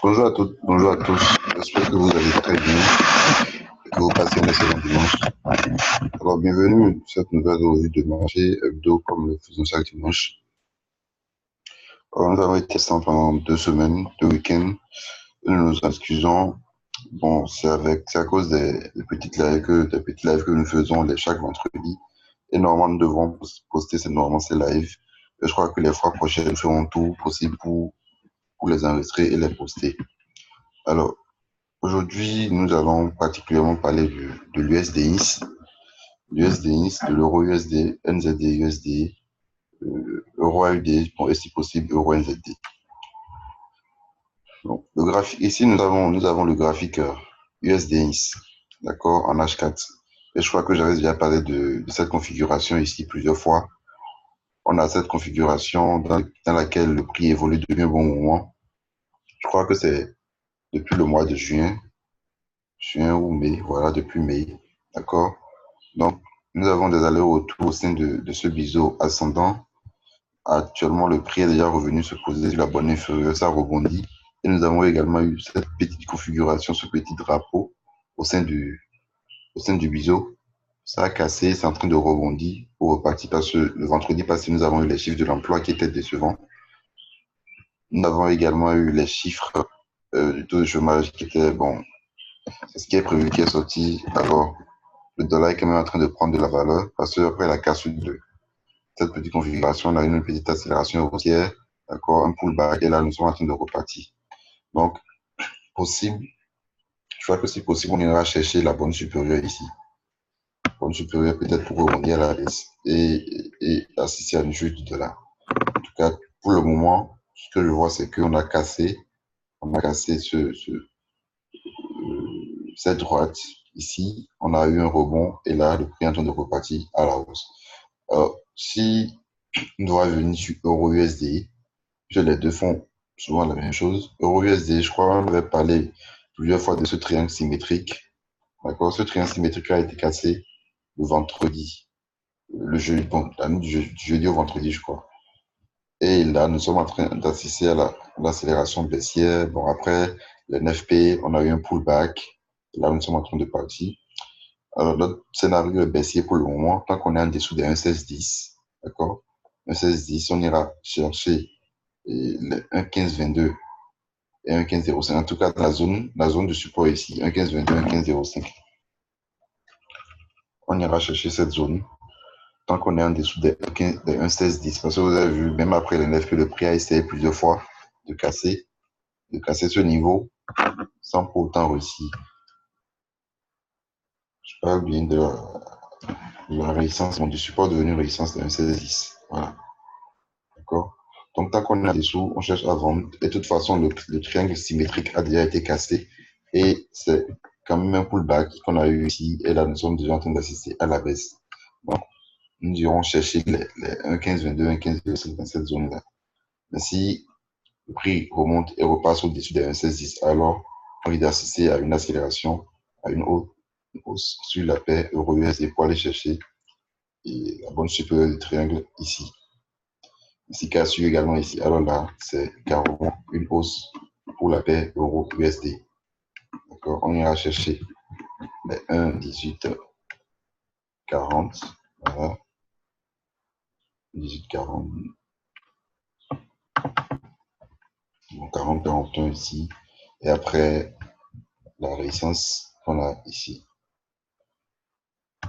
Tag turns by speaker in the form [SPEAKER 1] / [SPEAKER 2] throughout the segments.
[SPEAKER 1] Bonjour à toutes, bonjour à tous. J'espère que vous allez très bien et que vous passez un excellent dimanche. Alors, bienvenue à cette nouvelle revue de marché hebdo comme le faisons chaque dimanche. Alors, nous avons été absents pendant 2 semaines, 2 week-ends. Nous nous excusons. Bon, c'est à cause des petits lives que nous faisons chaque vendredi. Et normalement, nous devons poster normalement ces lives. Et je crois que les fois prochaines, nous ferons tout possible pour les enregistrer et les poster. Alors, aujourd'hui, nous allons particulièrement parler de l'USDIS, de l'euro USD, NZD USD, euro AUD, bon, et si possible, euro NZD. Donc, le graphique, ici, nous avons le graphique USDIS, d'accord, en H4. Et je crois que j'avais déjà parlé de cette configuration ici plusieurs fois. On a cette configuration dans laquelle le prix évolue depuis un bon moment. Je crois que c'est depuis le mois de juin ou mai, voilà, depuis mai, d'accord. Donc, nous avons des allers-retours au sein de ce biseau ascendant. Actuellement, le prix est déjà revenu se poser sur la bonne inférieure, ça rebondit. Et nous avons également eu cette petite configuration, ce petit drapeau au sein du biseau. Ça a cassé, c'est en train de rebondir pour repartir parce que le vendredi passé, nous avons eu les chiffres de l'emploi qui étaient décevants. Nous avons également eu les chiffres du taux de chômage qui étaient, bon, c'est ce qui est prévu qui est sorti. Alors, le dollar est quand même en train de prendre de la valeur parce qu'après la cassure de cette petite configuration, on a une petite accélération haussière, d'accord, un pullback, et là, nous sommes en train de repartir. Donc, possible, je crois que si possible, on ira chercher la bonne supérieure ici. Bonne supérieure peut-être pour rebondir à la baisse et assister à une chute du dollar. En tout cas, pour le moment, ce que je vois, c'est qu'on a cassé cette droite ici, on a eu un rebond et là, le prix est en train de repartir à la hausse. Alors, si on doit venir sur euro USD, les deux font souvent la même chose. Euro USD, je crois qu'on avait parlé plusieurs fois de ce triangle symétrique. D'accord? Ce triangle symétrique a été cassé le vendredi, le jeudi, bon, la nuit du jeudi au vendredi, je crois. Et là, nous sommes en train d'assister à l'accélération baissière. Bon, après, le 9P, on a eu un pullback. Là, nous sommes en train de partir. Alors, notre scénario est baissier pour le moment, tant qu'on est en dessous des 1,1610. D'accord? 1,1610, on ira chercher les 1,1522 et 1,1505. En tout cas, la zone de support ici, 1,1522, 1,1505. On ira chercher cette zone tant qu'on est en dessous des 1,1610. Parce que vous avez vu, même après les 9, le prix a essayé plusieurs fois de casser ce niveau sans pour autant réussir. Je parle bien de la résistance, du support devenu résistance de 1,1610. Voilà. D'accord? Donc, tant qu'on est en dessous, on cherche à vendre. Et de toute façon, le triangle symétrique a déjà été cassé. Et c'est quand même un pullback qu'on a eu ici. Et là, nous sommes déjà en train d'assister à la baisse. Donc, nous irons chercher les 1,1522, 1,1505 dans cette zone-là. Mais si le prix remonte et repasse au-dessus des 1,1610, alors on risque d'assister à une accélération, à une hausse sur la paire euro-USD pour aller chercher la bonne supérieure du triangle ici. Ici, cassure également ici. Alors là, c'est carrément une hausse pour la paire euro-USD. D'accord? On ira chercher les 1,1840. Voilà. 18,40. Bon, 40, 41 ici. Et après, la résistance qu'on a ici.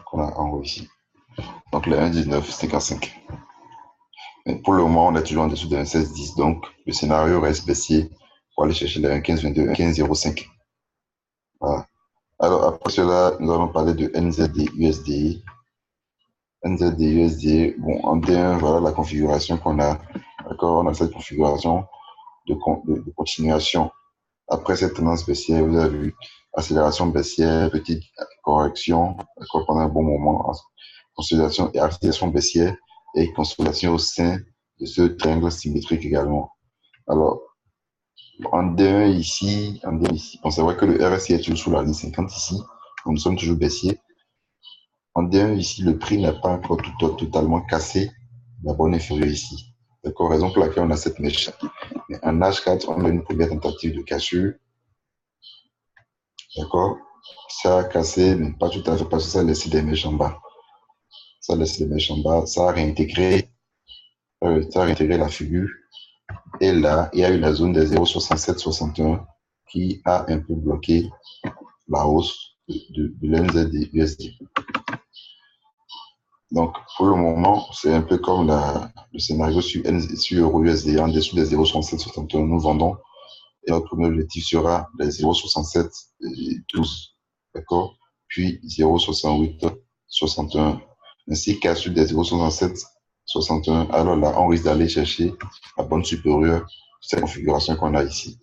[SPEAKER 1] Qu'on a en haut ici. Donc, le 1,1955. Mais pour le moment, on est toujours en dessous de 1,1610. Donc, le scénario reste baissier pour aller chercher les 1,1522, 1,1505. Voilà. Alors, après cela, nous allons parler de NZD USD. NZD USD, bon, en D1, voilà la configuration qu'on a. D'accord, on a cette configuration de continuation. Après cette tendance baissière, vous avez vu, accélération baissière, petite correction, d'accord, pendant un bon moment, consolidation et accélération baissière et consolidation au sein de ce triangle symétrique également. Alors, en D1 ici, on sait que le RSI est toujours sous la ligne 50 ici, donc nous sommes toujours baissiers. En D1 ici, le prix n'a pas encore totalement cassé la bonne inférieure ici. D'accord, raison pour laquelle on a cette mèche Mais en H4, on a une première tentative de cassure. D'accord? Ça a cassé, mais pas tout à fait, parce que ça a laissé des mèches en bas. Ça a laissé des mèches en bas. Ça a réintégré la figure. Et là, il y a eu la zone des 0,6761 qui a un peu bloqué la hausse de l'NZD USD. Donc, pour le moment, c'est un peu comme le scénario sur Euro USD, en dessous des 0,6761, nous vendons. Et notre premier objectif sera les 0,6712, d'accord? Puis 0,6861. Ainsi qu'à sur des 0,6761, alors là, on risque d'aller chercher la bande supérieure, cette configuration qu'on a ici.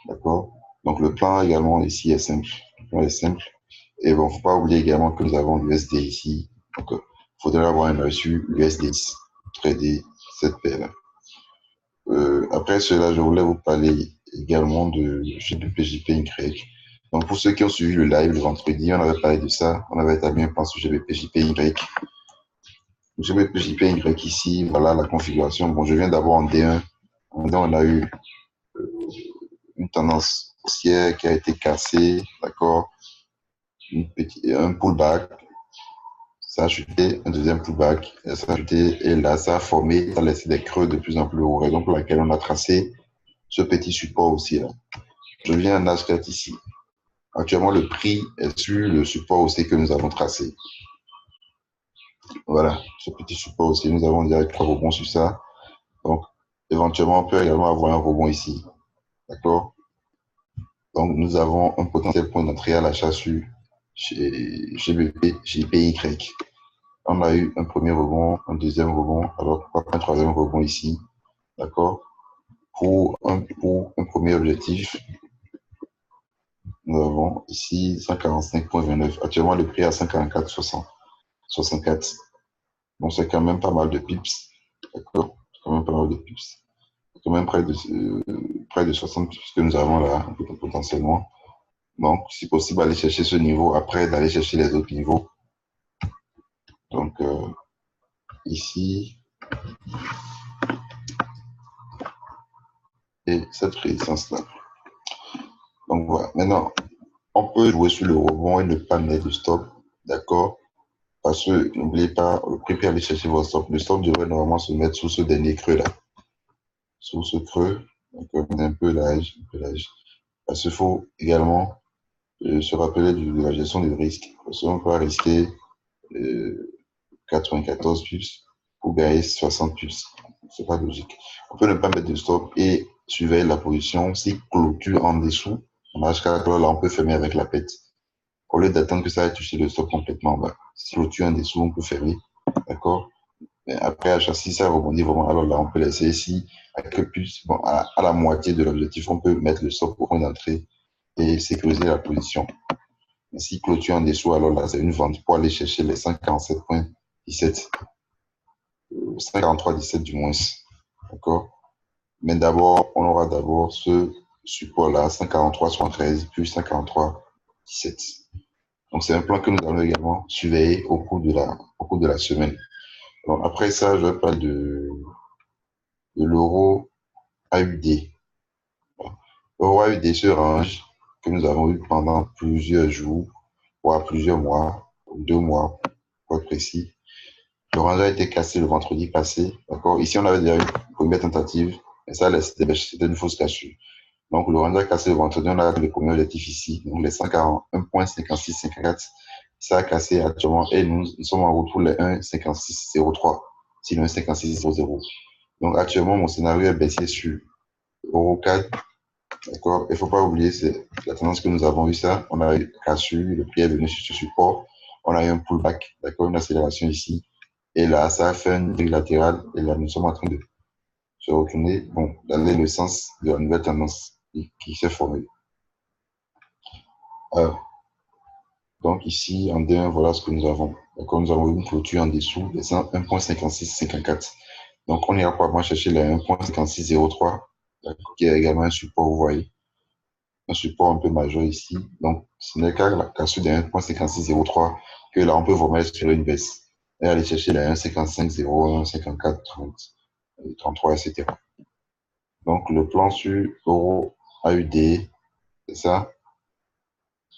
[SPEAKER 1] D'accord? Donc, le plan également ici est simple. Le plan est simple. Et bon, faut pas oublier également que nous avons l'USD ici. Donc, il faudrait avoir un œil sur l'USD trader cette paire. Après cela, je voulais vous parler également de GBP-JPY. Donc, pour ceux qui ont suivi le live le vendredi, on avait parlé de ça. On avait établi un plan sur GBP-JPY. GBP-JPY ici, voilà la configuration. Bon, je viens d'abord en D1. En D1, on a eu une tendance haussière qui a été cassée, d'accord? Un pullback, ça a chuté, un deuxième pullback, ça a chuté, et là, ça a formé, ça a laissé des creux de plus en plus hauts, raison pour laquelle on a tracé ce petit support aussi là. Je viens en H4 ici. Actuellement, le prix est sur le support aussi que nous avons tracé. Voilà, ce petit support aussi, nous avons direct 3 rebonds sur ça. Donc, éventuellement, on peut également avoir un rebond ici. D'accord? Donc, nous avons un potentiel point d'entrée à l'achat sur GBP, JPY. On a eu un premier rebond, un deuxième rebond, alors pourquoi pas un troisième rebond ici? D'accord? Pour un premier objectif, nous avons ici 145,29. Actuellement, le prix est à 144,64. Donc, c'est quand même pas mal de pips. D'accord? C'est quand même pas mal de pips. C'est quand même près de 60 pips que nous avons là, potentiellement. Donc, si possible, aller chercher ce niveau après d'aller chercher les autres niveaux. Donc, ici, et cette résistance-là. Donc, voilà. Maintenant, on peut jouer sur le rebond et ne pas mettre de stop. D'accord? Parce que n'oubliez pas, le prix peut aller chercher votre stop. Le stop devrait normalement se mettre sous ce dernier creux-là. Sous ce creux. Donc, on est un peu large. Parce qu'il faut également se rappeler de la gestion du risque. Parce qu'on peut risquer 94 pips pour gagner 60 pips. C'est pas logique. On peut ne pas mettre de stop et surveiller la position. Si clôture en dessous, on a H4, là, on peut fermer avec la pète. Au lieu d'attendre que ça ait touché le stop complètement en bas. Si clôture en dessous, on peut fermer. D'accord? Après, si ça rebondit vraiment, alors là, on peut laisser ici, à la moitié de l'objectif, on peut mettre le stop au point d'entrée et sécuriser la position. Mais si clôture en dessous, alors là, c'est une vente pour aller chercher les 147,17. 143,17 du moins. D'accord? Mais d'abord, on aura d'abord ce support-là, 143,73 plus 143,17. Donc, c'est un plan que nous allons également surveiller au cours de la semaine. Donc, après ça, je parle de l'euro AUD. L'euro AUD se range que nous avons eu pendant plusieurs jours, voire plusieurs mois, 2 mois, pour être précis. Le range a été cassé le vendredi passé. D'accord? Ici, on avait déjà eu une première tentative, et ça, c'était une fausse cassure. Donc, le range a cassé le vendredi, on a le premier objectif ici, donc les 141,5654. Ça a cassé actuellement, et nous sommes en route pour les 1,5603, sinon 1,5600. Donc, actuellement, mon scénario est baissé sur Euro 4. D'accord? Il ne faut pas oublier, c'est la tendance que nous avons eu ça. On a eu cassure, le prix est venu sur ce support. On a eu un pullback, d'accord? Une accélération ici. Et là, ça a fait une grille latérale. Et là, nous sommes en train de se retourner, bon, dans le sens de la nouvelle tendance qui s'est formée. Donc ici, en D1, voilà ce que nous avons. D'accord, nous avons une clôture en dessous, les 1,5654. Donc, on ira probablement chercher les 1,5603, qui est également un support, vous voyez. Un support un peu majeur ici. Donc, ce n'est qu'à la cassure des 1,5603 que là, on peut vraiment espérer une baisse. Et aller chercher les 1,5501, 54, 30, 33, etc. Donc, le plan sur euro AUD, c'est ça.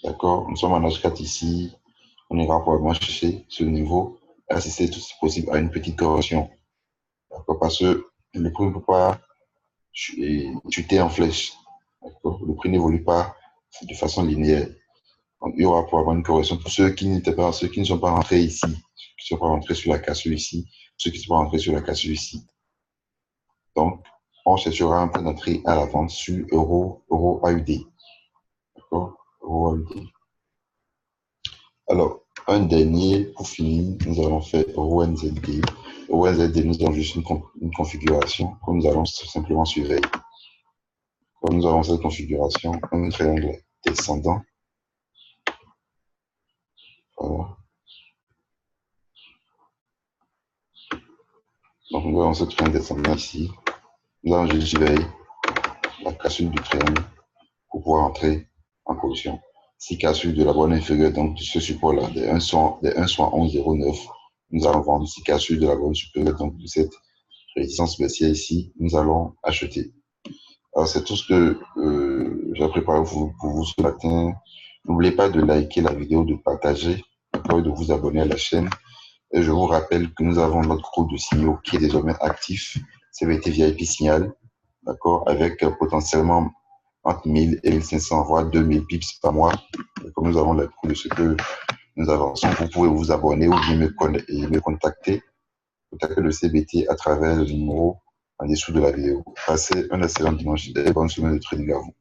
[SPEAKER 1] D'accord? Nous sommes en H4 ici. On ira probablement chercher ce niveau. Assister tout si possible à une petite correction. D'accord? Parce que le prix ne peut pas chuter en flèche. D'accord? Le prix n'évolue pas de façon linéaire. Donc, il y aura probablement une correction pour ceux qui n'étaient pas, ceux qui ne sont pas rentrés ici, ceux qui ne sont pas rentrés sur la cassure ici, ceux qui ne sont pas rentrés sur la cassure ici. Donc, on cherchera un point d'entrée à la vente sur euro AUD. D'accord? Euro AUD. Alors, un dernier pour finir, nous allons faire euro NZD. Euro NZD, nous avons juste une configuration que nous allons simplement surveiller. Comme nous avons cette configuration, un triangle descendant. Voilà. Donc, nous avons ce triangle descendant ici. Nous allons juste surveiller la cassure du triangle pour pouvoir entrer en position. Si cassure de la borne inférieure, donc de ce support-là, des 1 soit 11,09, nous allons vendre. Si cassure de la borne supérieure, donc de cette résistance baissière ici, nous allons acheter. Alors, c'est tout ce que j'ai préparé pour vous ce matin. N'oubliez pas de liker la vidéo, de partager, et de vous abonner à la chaîne. Et je vous rappelle que nous avons notre groupe de signaux qui est désormais actif, CVT VIP Signal, d'accord, avec potentiellement entre 1000 et 1500, voire 2000 pips par mois. Et comme nous avons les coûts de ce que nous avançons, vous pouvez vous abonner ou bien me contacter le CBT à travers le numéro en dessous de la vidéo. Passez un excellent dimanche et bonne semaine de trading à vous.